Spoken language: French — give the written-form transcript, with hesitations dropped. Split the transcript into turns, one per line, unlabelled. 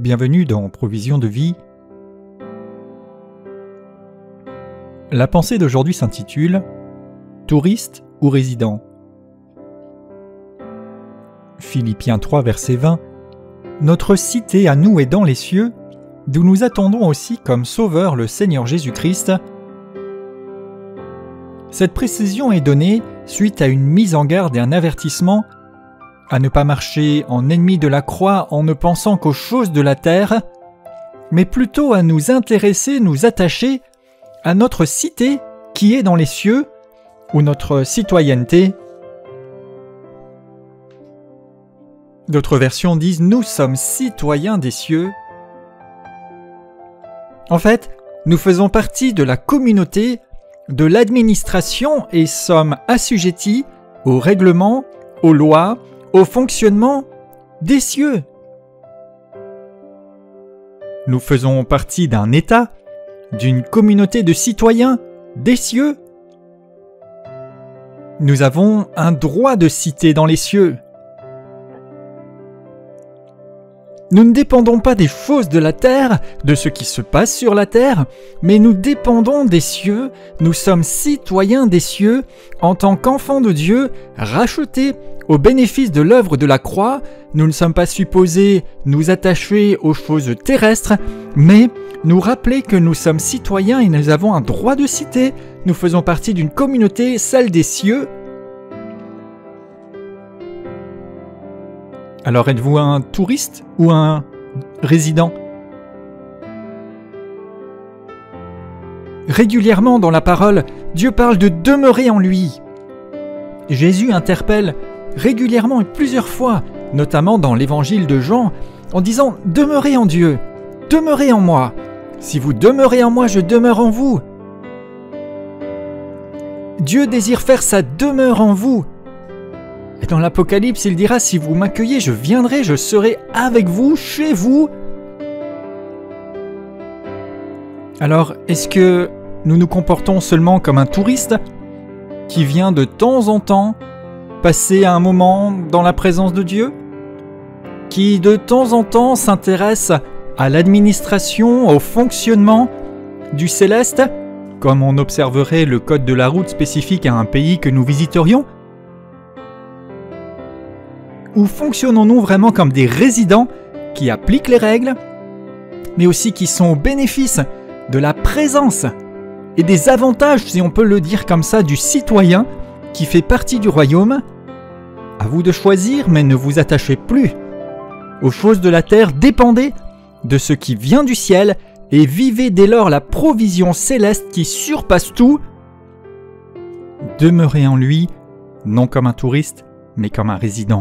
Bienvenue dans Provision de vie. La pensée d'aujourd'hui s'intitule « Touriste ou résident ?» Philippiens 3, verset 20 « Notre cité à nous est dans les cieux, d'où nous attendons aussi comme Sauveur le Seigneur Jésus-Christ. » Cette précision est donnée suite à une mise en garde et un avertissement à ne pas marcher en ennemi de la croix en ne pensant qu'aux choses de la terre, mais plutôt à nous intéresser, nous attacher à notre cité qui est dans les cieux, ou notre citoyenneté. D'autres versions disent « Nous sommes citoyens des cieux ». En fait, nous faisons partie de la communauté, de l'administration et sommes assujettis aux règlements, aux lois, au fonctionnement des cieux. Nous faisons partie d'un État, d'une communauté de citoyens des cieux. Nous avons un droit de cité dans les cieux. Nous ne dépendons pas des choses de la terre, de ce qui se passe sur la terre, mais nous dépendons des cieux, nous sommes citoyens des cieux, en tant qu'enfants de Dieu, rachetés au bénéfice de l'œuvre de la croix. Nous ne sommes pas supposés nous attacher aux choses terrestres, mais nous rappeler que nous sommes citoyens et nous avons un droit de cité. Nous faisons partie d'une communauté, celle des cieux. Alors êtes-vous un touriste ou un résident ? Régulièrement dans la parole, Dieu parle de demeurer en lui. Jésus interpelle régulièrement et plusieurs fois, notamment dans l'évangile de Jean, en disant « Demeurez en Dieu, demeurez en moi. Si vous demeurez en moi, je demeure en vous. » Dieu désire faire sa demeure en vous. Et dans l'Apocalypse, il dira « Si vous m'accueillez, je viendrai, je serai avec vous, chez vous. » Alors, est-ce que nous nous comportons seulement comme un touriste qui vient de temps en temps passer un moment dans la présence de Dieu, qui de temps en temps s'intéresse à l'administration, au fonctionnement du céleste, comme on observerait le code de la route spécifique à un pays que nous visiterions? Ou fonctionnons-nous vraiment comme des résidents qui appliquent les règles, mais aussi qui sont au bénéfice de la présence et des avantages, si on peut le dire comme ça, du citoyen qui fait partie du royaume? À vous de choisir, mais ne vous attachez plus aux choses de la terre, dépendez de ce qui vient du ciel et vivez dès lors la provision céleste qui surpasse tout. Demeurez en lui, non comme un touriste, mais comme un résident.